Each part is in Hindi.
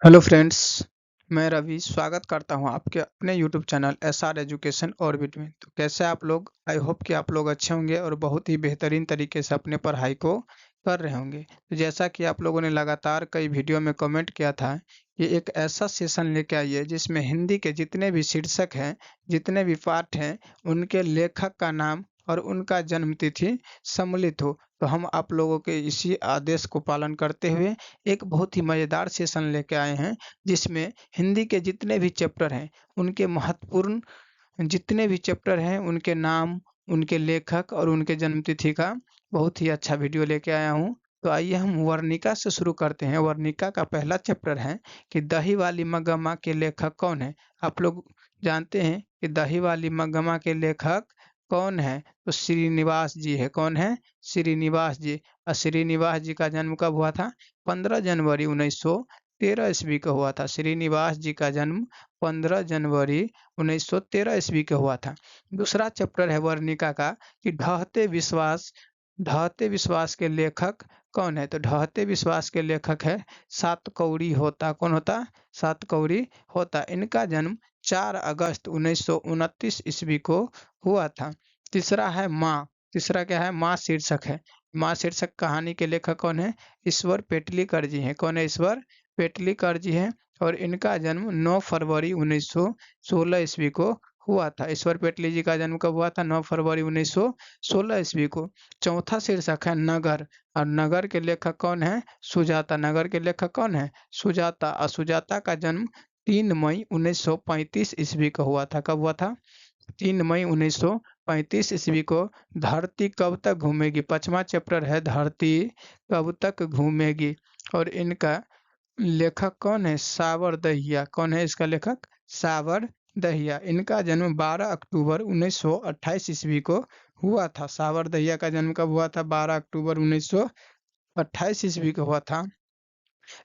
हेलो फ्रेंड्स, मैं रवि स्वागत करता हूं आपके अपने YouTube channel SR education orbit में। तो कैसे आप लोग? आई होप कि आप लोग अच्छे होंगे और बहुत ही बेहतरीन तरीके से अपने पढ़ाई को कर रहे होंगे। तो जैसा कि आप लोगों ने लगातार कई वीडियो में कमेंट किया था कि एक ऐसा सेशन लेके आइए जिसमें हिंदी के जितने भी शीर्षक हैं, जितने भी पाठ हैं, उनके लेखक का नाम और उनका जन्म तिथि सम्मिलित हो। तो हम आप लोगों के इसी आदेश को पालन करते हुए एक बहुत ही मज़ेदार सेशन लेके आए हैं, जिसमें हिंदी के जितने भी चैप्टर हैं, उनके महत्वपूर्ण जितने भी चैप्टर हैं, उनके नाम, उनके लेखक और उनके जन्मतिथि का बहुत ही अच्छा वीडियो लेके आया हूँ। तो आइए हम वर्णिका से शुरू करते हैं। वर्णिका का पहला चैप्टर है कि दही वाली मगमा के लेखक कौन है? आप लोग जानते हैं कि दही वाली मगमा के लेखक कौन है? तो श्रीनिवास जी है। कौन है? श्रीनिवास जी। और श्रीनिवास जी का जन्म कब हुआ था? 15 जनवरी 1913 ईस्वी को हुआ था। श्रीनिवास जी का जन्म 15 जनवरी 1913 ईस्वी का हुआ था। दूसरा चैप्टर है वर्णिका का कि ढहते विश्वास के लेखक कौन है? तो ढहते विश्वास के लेखक है सातकौड़ी होता। कौन होता? सातकौड़ी होता। इनका जन्म 4 अगस्त 1929 ईस्वी को हुआ था। तीसरा है माँ। तीसरा क्या है? माँ शीर्षक है। माँ शीर्षक कहानी के लेखक कौन है? ईश्वर पेटलीकर जी हैं। कौन है? ईश्वर पेटलीकर जी हैं और इनका जन्म 9 फरवरी 1916 ईस्वी को हुआ था। ईश्वर पेटली जी का जन्म कब हुआ था? 9 फरवरी 1916 ईस्वी को। चौथा शीर्षक है नगर। और नगर के लेखक कौन है? सुजाता। नगर के लेखक कौन है? सुजाता। और सुजाता का जन्म 3 मई 1935 ईस्वी को हुआ था। कब हुआ था? 3 मई 1935 ईस्वी को। धरती कब तक घूमेगी? पांचवा चैप्टर है धरती कब तक घूमेगी और इनका लेखक कौन है? सावर दहिया। कौन है इसका लेखक? सावर दहिया। इनका जन्म 12 अक्टूबर 1928 ईस्वी को हुआ था। सावर दहिया का जन्म कब हुआ था? 12 अक्टूबर 1928 ईस्वी को हुआ था।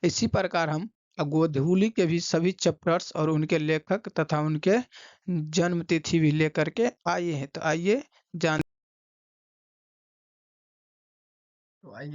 इसी प्रकार हम गोधूली के भी सभी चैप्टर्स और उनके लेखक तथा उनके जन्म तिथि भी लेकर के आए हैं। तो आइए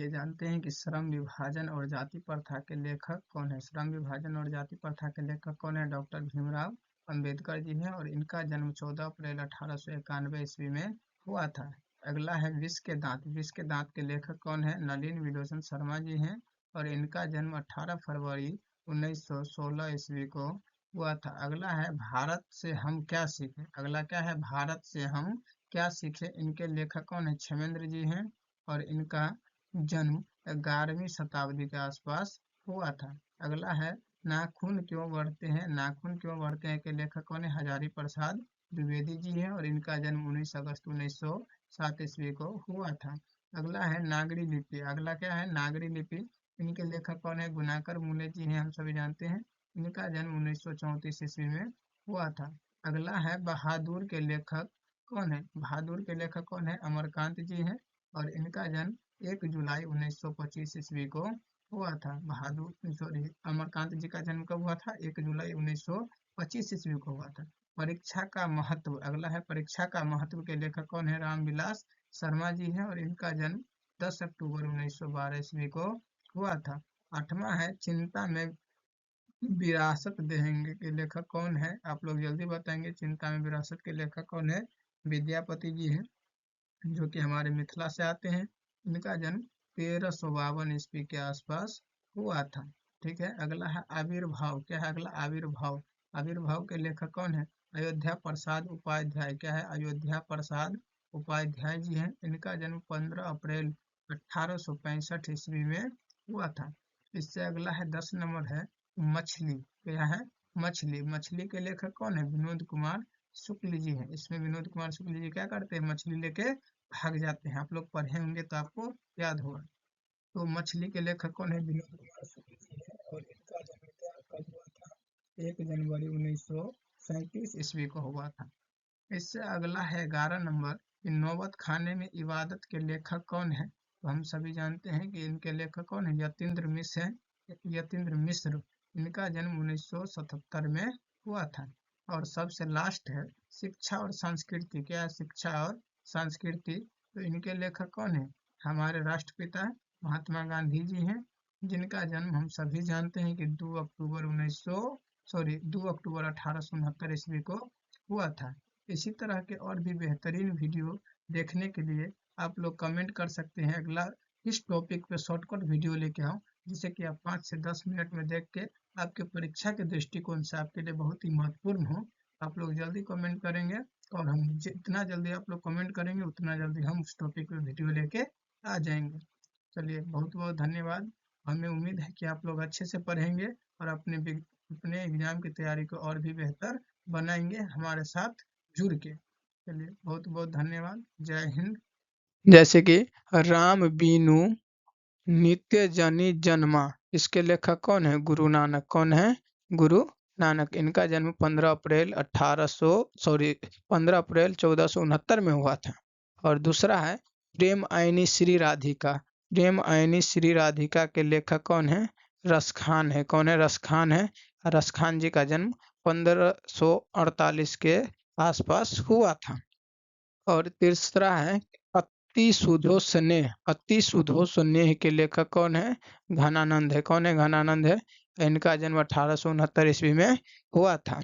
जानते हैं कि श्रम विभाजन और जाति प्रथा के लेखक कौन है। श्रम विभाजन और जाति प्रथा के लेखक कौन है? डॉक्टर भीमराव अंबेडकर जी हैं और इनका जन्म 14 अप्रैल 1891 ईस्वी में हुआ था। अगला है विष के दांत। विष के दांत के लेखक कौन है? नलिनी विलोचन शर्मा जी हैं और इनका जन्म 18 फरवरी 1916 ईस्वी को हुआ था। अगला है भारत से हम क्या सीखे। अगला क्या है? भारत से हम क्या सीखे। इनके लेखक कौन है? क्षेमेंद्र जी हैं और इनका जन्म 11वीं शताब्दी के आसपास हुआ था। अगला है नाखून क्यों बढ़ते हैं। नाखून क्यों बढ़ते हैं के लेखक कौन है? हजारी प्रसाद द्विवेदी जी हैं और इनका जन्म 19 अगस्त 1907 ईस्वी को हुआ था। अगला है नागरी लिपि। अगला क्या है? नागरी लिपि। इनके लेखक कौन है? गुणाकर मूले जी हैं, हम सभी जानते हैं। इनका जन्म 1934 ईस्वी में हुआ था। अगला है बहादुर के लेखक कौन है? बहादुर के लेखक कौन है? अमरकांत जी हैं और इनका जन्म 1 जुलाई 1925 ईस्वी को हुआ था। अमरकांत जी का जन्म कब हुआ था? 1 जुलाई 1925 ईस्वी को हुआ था। परीक्षा का महत्व। अगला है परीक्षा का महत्व के लेखक कौन है? रामविलास शर्मा जी हैं और इनका जन्म 10 अक्टूबर 1912 ईस्वी को हुआ था। आठवां है चिंता में विरासत देंगे के लेखक कौन है? आप लोग जल्दी बताएंगे। चिंता में विरासत के लेखक कौन है? विद्यापति जी हैं जो कि हमारे मिथिला से आते हैं। इनका जन्म 1352 ईस्वी के आसपास हुआ था। ठीक है। अगला है आविर्भाव। क्या है अगला? आविर्भाव। आविर्भाव के लेखक कौन है? अयोध्या प्रसाद उपाध्याय। क्या है? अयोध्या प्रसाद उपाध्याय जी हैं। इनका जन्म 15 अप्रैल 1865 ईस्वी में हुआ था। इससे अगला है 10 नंबर है मछली। क्या है? मछली। मछली के लेखक कौन है? विनोद कुमार शुक्ल जी हैं। इसमें विनोद कुमार शुक्ल जी क्या करते हैं? मछली लेके भाग जाते हैं। आप लोग पढ़े होंगे तो आपको याद होगा। तो मछली के लेखक कौन है? विनोद कुमार शुक्ल जी है और इनका जन्म कब हुआ था? 1 जनवरी 1937 ईस्वी को हुआ था। इससे अगला है 11 नंबर कि नौबत खाने में इबादत के लेखक कौन है। तो हम सभी जानते हैं कि इनके लेखक कौन है? यतीन्द्र मिश्र है। यतीन्द्र मिश्र। इनका जन्म 1977 में हुआ था। और सबसे लास्ट है शिक्षा और संस्कृति। क्या है? शिक्षा और संस्कृति। तो इनके लेखक कौन है? हमारे राष्ट्रपिता महात्मा गांधी जी हैं जिनका जन्म हम सभी जानते हैं कि 2 अक्टूबर 1869 ईस्वी को हुआ था। इसी तरह के और भी बेहतरीन वीडियो देखने के लिए आप लोग कमेंट कर सकते हैं अगला किस टॉपिक पे शॉर्टकट वीडियो लेके आऊं, जिससे कि आप 5 से 10 मिनट में देख के आपके परीक्षा के दृष्टिकोण से आपके लिए बहुत ही महत्वपूर्ण हो। आप लोग जल्दी कमेंट करेंगे और हम जितना जल्दी आप लोग कमेंट करेंगे उतना जल्दी हम उस टॉपिक पे वीडियो लेके आ जाएंगे। चलिए, बहुत बहुत धन्यवाद। हमें उम्मीद है कि आप लोग अच्छे से पढ़ेंगे और अपने एग्जाम की तैयारी को और भी बेहतर बनाएंगे हमारे साथ जुड़ के। चलिए, बहुत बहुत धन्यवाद। जय हिंद। जैसे कि राम बीनू नित्य जनी जन्मा, इसके लेखक कौन है? गुरु नानक। कौन है? गुरु नानक। इनका जन्म 15 अप्रैल 1469 में हुआ था। और दूसरा है प्रेम आयनी श्री राधिका। प्रेम आयनी श्री राधिका के लेखक कौन है? रसखान है। कौन है? रसखान है। रसखान जी का जन्म 1548 के आसपास हुआ था। और तीसरा है अति सुधो स्नेह। अति सुधो स्नेह के लेखक कौन है? घनानंद है। कौन है? घनानंद है। इनका जन्म 1869 ईस्वी में हुआ था।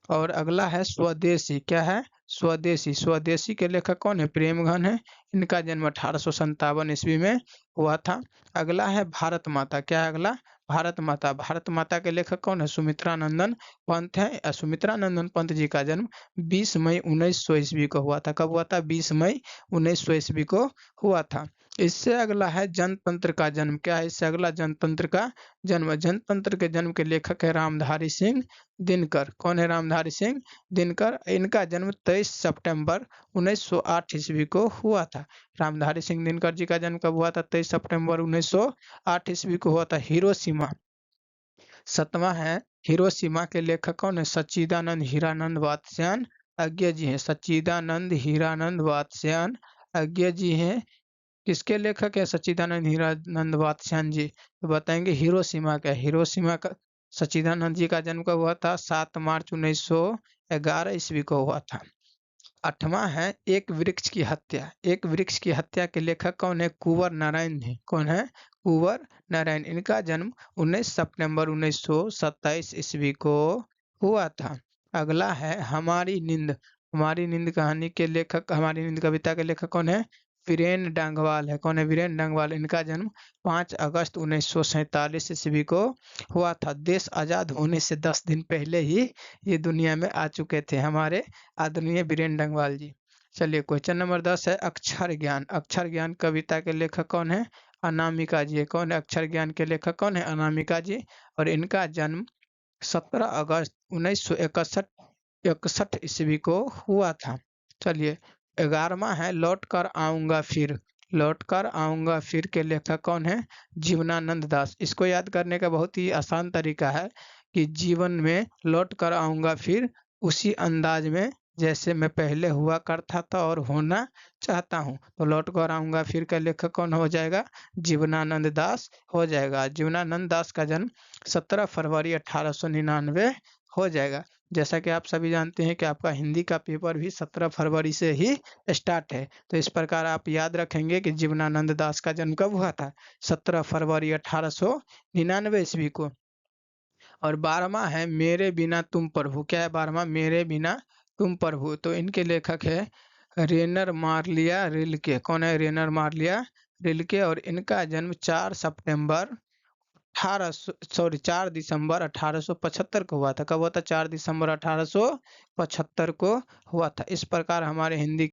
और अगला है स्वदेशी। क्या है? स्वदेशी। स्वदेशी के लेखक कौन है? प्रेमघन है। इनका जन्म 1857 ईस्वी में हुआ था। अगला है भारत माता। क्या है अगला? भारत माता। भारत माता के लेखक कौन है? सुमित्रा नंदन पंत है। सुमित्रा नंदन पंत जी का जन्म 20 मई 1900 ईस्वी को हुआ था। कब हुआ था? 20 मई 1900 ईस्वी को हुआ था। इससे अगला है जनतंत्र का जन्म। क्या है इससे अगला? जनतंत्र का जन्म। जनतंत्र के जन्म के लेखक है रामधारी सिंह दिनकर। कौन है? रामधारी सिंह दिनकर। इनका जन्म 23 सितंबर 1908 ईस्वी को हुआ था। रामधारी सिंह दिनकर जी का जन्म कब हुआ था? 23 सितंबर 1908 ईस्वी को हुआ था, हिरोशिमा। 7वां है हिरोशिमा के लेखक कौन है? सच्चिदानंद हीरानंद वात्स्यायन अज्ञे जी हैं। सच्चिदानंद हीरानंद वात्स्यायन अज्ञे जी हैं। किसके लेखक है सच्चिदानंद हीरानंद वात्स्यायन जी? तो बताएंगे हिरोशिमा का। हिरोशिमा का सच्चिदानंद जी का जन्म कब हुआ था? 7 मार्च 1911 ईस्वी को हुआ था। 8वां है एक वृक्ष की हत्या। एक वृक्ष की हत्या के लेखक कौन है? कुंवर नारायण है। कौन है? कुंवर नारायण। इनका जन्म 19 सितंबर 1927 ईस्वी को हुआ था। अगला है हमारी नींद। हमारी नींद कहानी के लेखक, हमारी नींद कविता के लेखक कौन है? वीरेन डांगवाल है। कौन है? वीरेन डांगवाल। इनका जन्म 5 अगस्त 1947 ईस्वी को हुआ था। देश आजाद होने से 10 दिन पहले ही ये दुनिया में आ चुके थे हमारे आदरणीय वीरेन डंगवाल जी। चलिए, क्वेश्चन नंबर 10 है अक्षर ज्ञान। अक्षर ज्ञान कविता के लेखक कौन है? अनामिका जी है। कौन है? अक्षर ज्ञान के लेखक कौन है? अनामिका जी। और इनका जन्म 17 अगस्त 1961 ईस्वी को हुआ था। चलिए, 11वां है लौट कर आऊंगा फिर। लौट कर आऊंगा फिर के लेखक कौन है? जीवनानंद दास। इसको याद करने का बहुत ही आसान तरीका है कि जीवन में लौट कर आऊंगा फिर उसी अंदाज में जैसे मैं पहले हुआ करता था और होना चाहता हूँ। तो लौट कर आऊंगा फिर का लेखक कौन हो जाएगा? जीवनानंद दास हो जाएगा। जीवनानंद दास का जन्म 17 फरवरी 1899 हो जाएगा। जैसा कि आप सभी जानते हैं कि आपका हिंदी का पेपर भी 17 फरवरी से ही स्टार्ट है। तो इस प्रकार आप याद रखेंगे कि जीवनानंद दास का जन्म कब हुआ था? 17 फरवरी 1899 ईस्वी को। और 12वां है मेरे बिना तुम प्रभु। क्या है 12वां? मेरे बिना तुम प्रभु। तो इनके लेखक है रेनर मार्लिया रिल्के। कौन है? रेनर मार्लिया रिल्के। और इनका जन्म 4 दिसंबर 1875 को हुआ था। कब हुआ था? 4 दिसंबर 1875 को हुआ था। इस प्रकार हमारे हिंदी